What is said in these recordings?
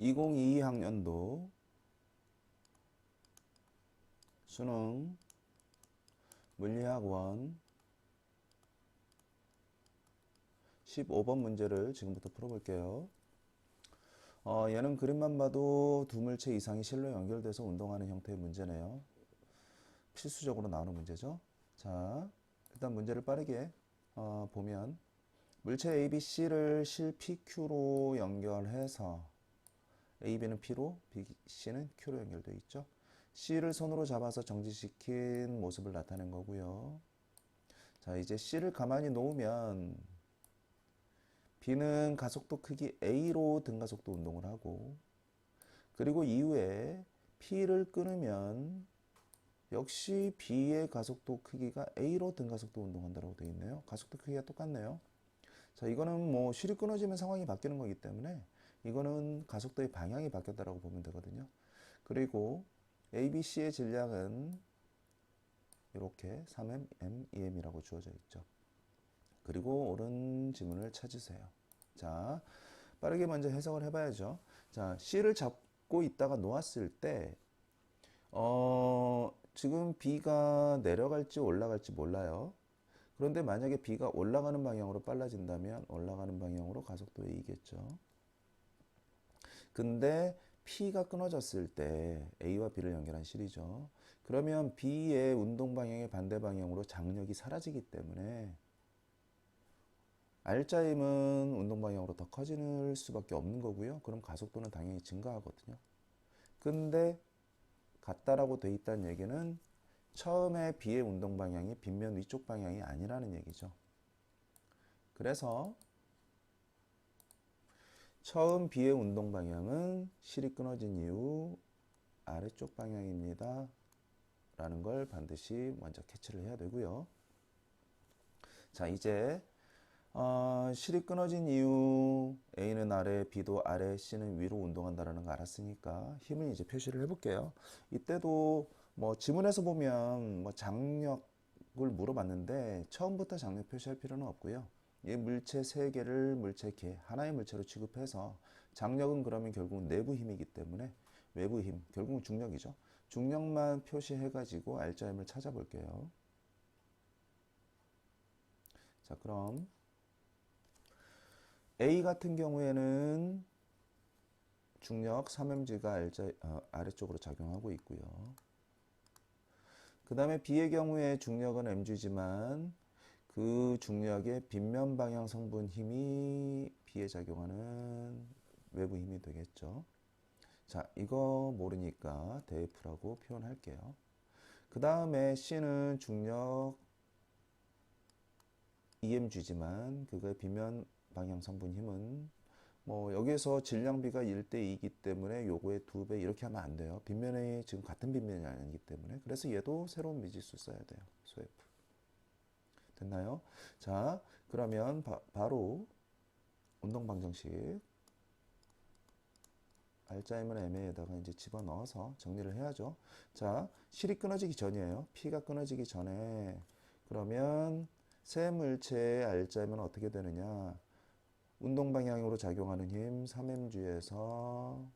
2022학년도 수능 물리학원 15번 문제를 지금부터 풀어볼게요. 얘는 그림만 봐도 두 물체 이상이 실로 연결돼서 운동하는 형태의 문제네요. 필수적으로 나오는 문제죠. 자, 일단 문제를 빠르게 보면 물체 ABC를 실 PQ로 연결해서 AB는 P로, BC는 Q로 연결되어 있죠. C를 손으로 잡아서 정지시킨 모습을 나타낸 거고요. 자, 이제 C를 가만히 놓으면 B는 가속도 크기 A로 등가속도 운동을 하고, 그리고 이후에 P를 끊으면 역시 B의 가속도 크기가 A로 등가속도 운동한다고 되어 있네요. 가속도 크기가 똑같네요. 자, 이거는 뭐 실이 끊어지면 상황이 바뀌는 거기 때문에 이거는 가속도의 방향이 바뀌었다고 보면 되거든요. 그리고 ABC의 질량은 이렇게 3m, MEM이라고 주어져 있죠. 그리고 옳은 지문을 찾으세요. 자, 빠르게 먼저 해석을 해봐야죠. 자, C를 잡고 있다가 놓았을 때 지금 B가 내려갈지 올라갈지 몰라요. 그런데 만약에 B가 올라가는 방향으로 빨라진다면 올라가는 방향으로 가속도에 이겠죠. 근데 P가 끊어졌을 때 A와 B를 연결한 실이죠. 그러면 B의 운동 방향의 반대 방향으로 장력이 사라지기 때문에 R자임은 운동 방향으로 더 커질 수밖에 없는 거고요. 그럼 가속도는 당연히 증가하거든요. 근데 같다라고 돼 있다는 얘기는 처음에 B의 운동 방향이 빗면 위쪽 방향이 아니라는 얘기죠. 그래서 처음 B의 운동 방향은 실이 끊어진 이후 아래쪽 방향입니다. 라는 걸 반드시 먼저 캐치를 해야 되고요. 자, 이제 실이 끊어진 이후 A는 아래, B도 아래, C는 위로 운동한다는 거 알았으니까 힘을 이제 표시를 해볼게요. 이때도 뭐 지문에서 보면 뭐 장력을 물어봤는데 처음부터 장력 표시할 필요는 없고요. 이 물체 세 개를 물체 개, 하나의 물체로 취급해서 장력은 그러면 결국 내부 힘이기 때문에 외부 힘, 결국은 중력이죠. 중력만 표시해가지고 R자임을 찾아볼게요. 자, 그럼 A 같은 경우에는 중력 3mg가 아래쪽으로 작용하고 있고요. 그 다음에 B의 경우에 중력은 mg지만 그 중력의 빗면 방향 성분 힘이 B에 작용하는 외부 힘이 되겠죠. 자, 이거 모르니까 대F라고 표현할게요. 그 다음에 C는 중력 EMG지만 그거의 빗면 방향 성분 힘은 뭐 여기에서 질량비가 1대2이기 때문에 요거의 2배 이렇게 하면 안 돼요. 빗면이 지금 같은 빗면이 아니기 때문에. 그래서 얘도 새로운 미지수 써야 돼요. 소F. 됐나요? 자, 그러면 바로 운동 방정식 R자임을 M에다가 이제 집어넣어서 정리를 해야죠. 자, 실이 끊어지기 전이에요. P가 끊어지기 전에 그러면 세 물체의 R자임은 어떻게 되느냐? 운동 방향으로 작용하는 힘 3mg에서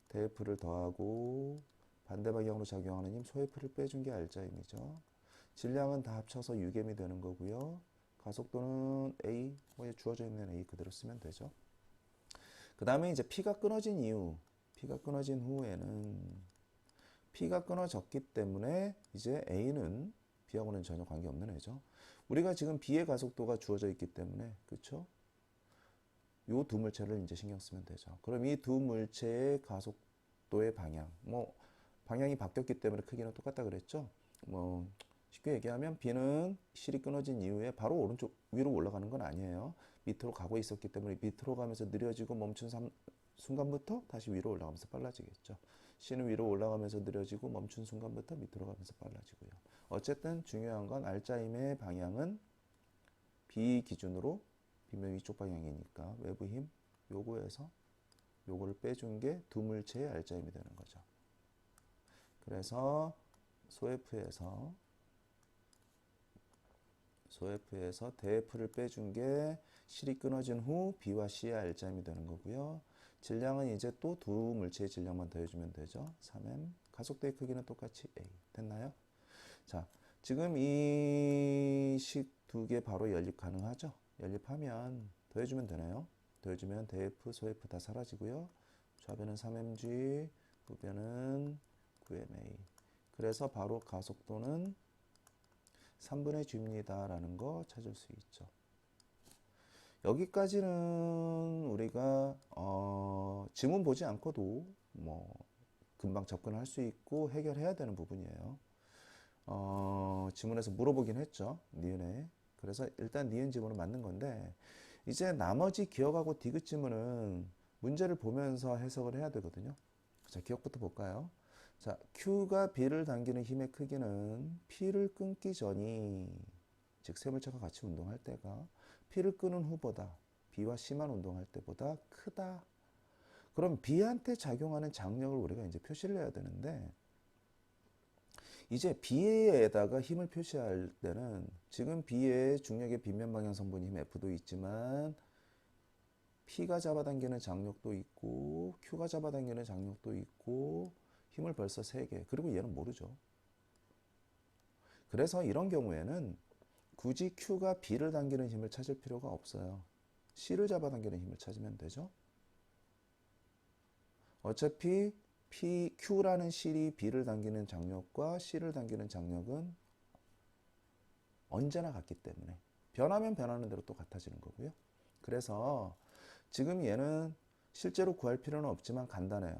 대F를 더하고 반대 방향으로 작용하는 힘 소F를 빼준 게 R자임이죠. 질량은 다 합쳐서 6m이 되는 거고요. 가속도는 A, 뭐 주어져 있는 A 그대로 쓰면 되죠. 그 다음에 이제 P가 끊어진 이후, P가 끊어진 후에는 P가 끊어졌기 때문에 이제 A는 B하고는 전혀 관계없는 애죠. 우리가 지금 B의 가속도가 주어져 있기 때문에, 그렇죠? 요 두 물체를 이제 신경 쓰면 되죠. 그럼 이 두 물체의 가속도의 방향, 뭐 방향이 바뀌었기 때문에 크기는 똑같다 그랬죠. 뭐 쉽게 얘기하면 B는 실이 끊어진 이후에 바로 오른쪽 위로 올라가는 건 아니에요. 밑으로 가고 있었기 때문에 밑으로 가면서 느려지고 멈춘 순간부터 다시 위로 올라가면서 빨라지겠죠. C는 위로 올라가면서 느려지고 멈춘 순간부터 밑으로 가면서 빨라지고요. 어쨌든 중요한 건 R자임의 방향은 B 기준으로 빗면 위쪽 방향이니까 외부 힘 요거에서 요거를 빼준 게 두 물체의 R자임이 되는 거죠. 그래서 소F에서 대F를 빼준 게 실이 끊어진 후 B와 C의 R자임이 되는 거고요. 질량은 이제 또 두 물체의 질량만 더해주면 되죠. 3m. 가속도의 크기는 똑같이 A. 됐나요? 자, 지금 이 식 두 개 바로 연립 가능하죠? 연립하면 더해주면 되나요? 더해주면 대F, 소F 다 사라지고요. 좌변은 3mg, 우변은 9ma. 그래서 바로 가속도는 3분의 g입니다. 라는 거 찾을 수 있죠. 여기까지는 우리가 지문 보지 않고도 뭐 금방 접근할 수 있고 해결해야 되는 부분이에요. 지문에서 물어보긴 했죠. 니은에. 그래서 일단 니은 지문은 맞는 건데 이제 나머지 기억하고 디귿 지문은 문제를 보면서 해석을 해야 되거든요. 자, 기억부터 볼까요? 자, Q가 B를 당기는 힘의 크기는 P를 끊기 전이, 즉 세물체가 같이 운동할 때가 P를 끄는 후보다, B와 C만 운동할 때보다 크다. 그럼 B한테 작용하는 장력을 우리가 이제 표시를 해야 되는데, 이제 B에다가 힘을 표시할 때는 지금 B의 중력의 빗면 방향 성분 힘 F도 있지만 P가 잡아당기는 장력도 있고 Q가 잡아당기는 장력도 있고 힘을 벌써 3개. 그리고 얘는 모르죠. 그래서 이런 경우에는 굳이 Q가 B를 당기는 힘을 찾을 필요가 없어요. C를 잡아당기는 힘을 찾으면 되죠. 어차피 Q라는 실이 B를 당기는 장력과 C를 당기는 장력은 언제나 같기 때문에 변하면 변하는 대로 또 같아지는 거고요. 그래서 지금 얘는 실제로 구할 필요는 없지만 간단해요.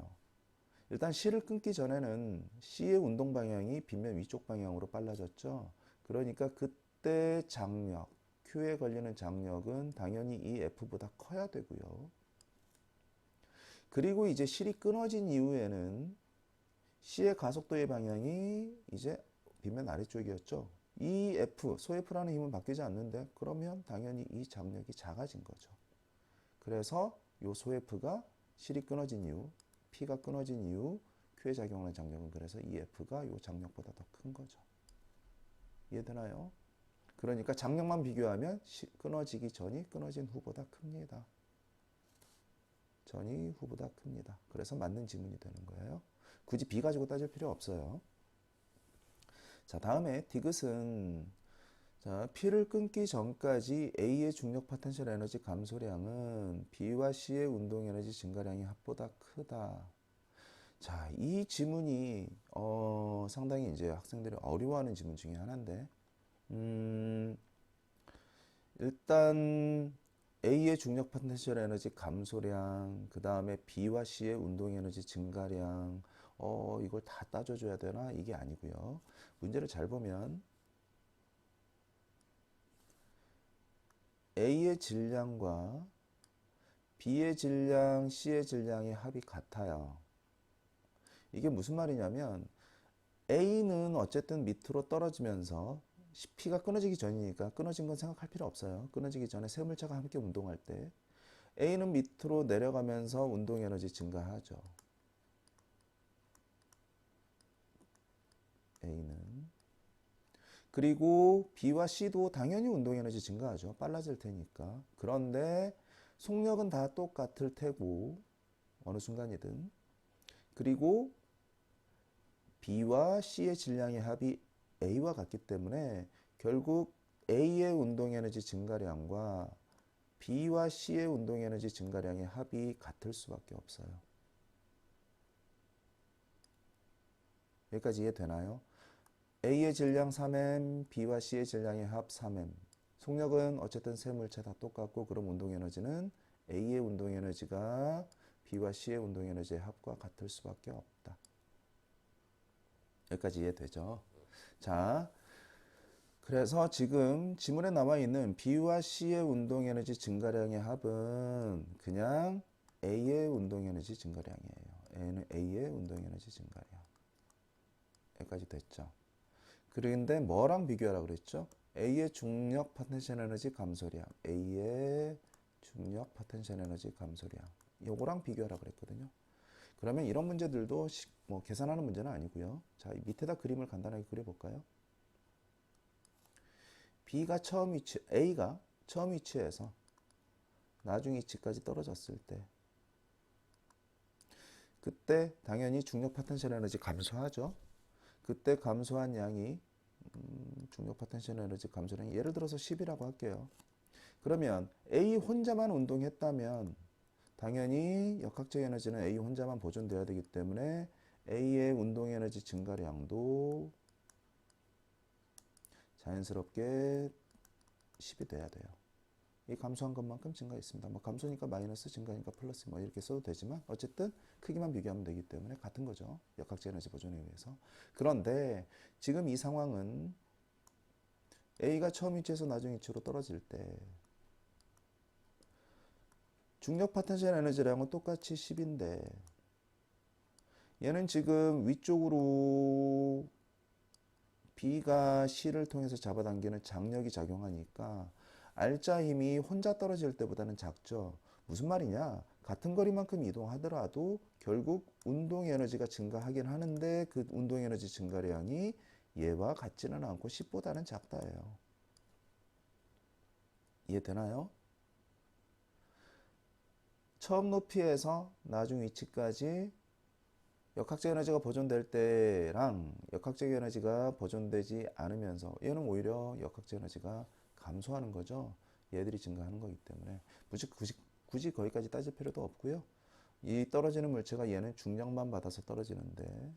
일단 C를 끊기 전에는 C의 운동 방향이 빗면 위쪽 방향으로 빨라졌죠. 그러니까 그때 장력, Q에 걸리는 장력은 당연히 이 F보다 커야 되고요. 그리고 이제 실이 끊어진 이후에는 C의 가속도의 방향이 이제 빗면 아래쪽이었죠. 이 F, 소F라는 힘은 바뀌지 않는데 그러면 당연히 이 장력이 작아진 거죠. 그래서 이 소F가 실이 끊어진 이후, P가 끊어진 이후 Q에 작용하는 장력은 그래서 이 F가 이 장력보다 더 큰 거죠. 이해되나요? 그러니까 장력만 비교하면 끊어지기 전이 끊어진 후보다 큽니다. 전이 후보다 큽니다. 그래서 맞는 지문이 되는 거예요. 굳이 B 가지고 따질 필요 없어요. 자, 다음에 디귿은 자, P를 끊기 전까지 A의 중력 포텐셜 에너지 감소량은 B와 C의 운동 에너지 증가량이 합보다 크다. 자, 이 지문이 상당히 이제 학생들이 어려워하는 지문 중에 하나인데 일단 A의 중력 포텐셜 에너지 감소량, 그 다음에 B와 C의 운동 에너지 증가량, 이걸 다 따져줘야 되나? 이게 아니고요. 문제를 잘 보면 A의 질량과 B의 질량, C의 질량의 합이 같아요. 이게 무슨 말이냐면 A는 어쨌든 밑으로 떨어지면서 P가 끊어지기 전이니까 끊어진 건 생각할 필요 없어요. 끊어지기 전에 세 물체가 함께 운동할 때 A는 밑으로 내려가면서 운동 에너지 증가하죠. A는. 그리고 B와 C도 당연히 운동 에너지 증가하죠. 빨라질 테니까. 그런데 속력은 다 똑같을 테고 어느 순간이든. 그리고 B와 C의 질량의 합이 A와 같기 때문에 결국 A의 운동 에너지 증가량과 B와 C의 운동 에너지 증가량의 합이 같을 수밖에 없어요. 여기까지 이해되나요? A의 질량 3m, B와 C의 질량의 합 3m. 속력은 어쨌든 세 물체 다 똑같고 그럼 운동 에너지는 A의 운동 에너지가 B와 C의 운동 에너지의 합과 같을 수밖에 없다. 여기까지 이해되죠? 자, 그래서 지금 지문에 남아있는 B와 C의 운동 에너지 증가량의 합은 그냥 A의 운동 에너지 증가량이에요. A의 운동 에너지 증가량. 여기까지 됐죠? 그런데 뭐랑 비교하라고 그랬죠? A의 중력 포텐셜 에너지 감소량. A의 중력 포텐셜 에너지 감소량. 요거랑 비교하라고 그랬거든요. 그러면 이런 문제들도 뭐 계산하는 문제는 아니고요. 자, 밑에다 그림을 간단하게 그려볼까요? A가 처음 위치에서 나중 위치까지 떨어졌을 때 그때 당연히 중력 포텐셜 에너지 감소하죠. 그때 감소한 양이 중력 포텐셜 에너지 감소량이 예를 들어서 10이라고 할게요. 그러면 A 혼자만 운동했다면 당연히 역학적 에너지는 A 혼자만 보존돼야 되기 때문에 A의 운동 에너지 증가량도 자연스럽게 10이 돼야 돼요. 이 감소한 것만큼 증가했습니다. 뭐 감소니까 마이너스, 증가니까 플러스 뭐 이렇게 써도 되지만 어쨌든 크기만 비교하면 되기 때문에 같은 거죠. 역학적 에너지 보존에 의해서. 그런데 지금 이 상황은 A가 처음 위치에서 나중 위치로 떨어질 때 중력 포텐셜 에너지량은 똑같이 10인데 얘는 지금 위쪽으로 B가 C를 통해서 잡아당기는 장력이 작용하니까 R자 힘이 혼자 떨어질 때보다는 작죠. 무슨 말이냐? 같은 거리만큼 이동하더라도 결국 운동 에너지가 증가하긴 하는데 그 운동 에너지 증가량이 얘와 같지는 않고 10보다는 작다예요. 이해되나요? 처음 높이에서 나중 위치까지 역학적 에너지가 보존될 때랑 역학적 에너지가 보존되지 않으면서 얘는 오히려 역학적 에너지가 감소하는 거죠. 얘들이 증가하는 거기 때문에 굳이 거기까지 따질 필요도 없고요. 이 떨어지는 물체가 얘는 중력만 받아서 떨어지는데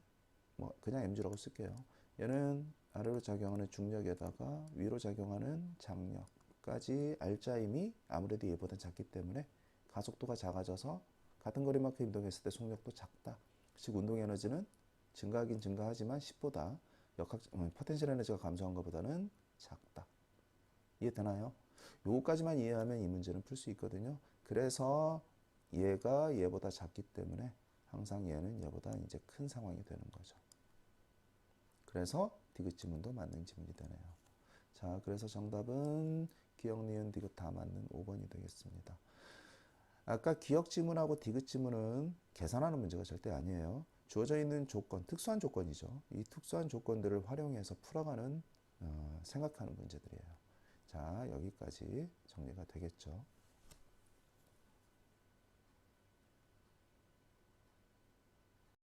뭐 그냥 mg라고 쓸게요. 얘는 아래로 작용하는 중력에다가 위로 작용하는 장력까지 R자 힘이 아무래도 얘보다 작기 때문에 가속도가 작아져서 같은 거리만큼 이동했을 때 속력도 작다. 즉 운동 에너지는 증가하긴 증가하지만 10보다 포텐셜 에너지가 감소한 것보다는 작다. 이해되나요? 요거까지만 이해하면 이 문제는 풀 수 있거든요. 그래서 얘가 얘보다 작기 때문에 항상 얘는 얘보다 이제 큰 상황이 되는 거죠. 그래서 디귿 지문도 맞는 지문이 되네요. 자, 그래서 정답은 기역, 니은, 디귿 다 맞는 5번이 되겠습니다. 아까 기역 지문하고 디귿 지문은 계산하는 문제가 절대 아니에요. 주어져 있는 조건, 특수한 조건이죠. 이 특수한 조건들을 활용해서 풀어가는 생각하는 문제들이에요. 자, 여기까지 정리가 되겠죠.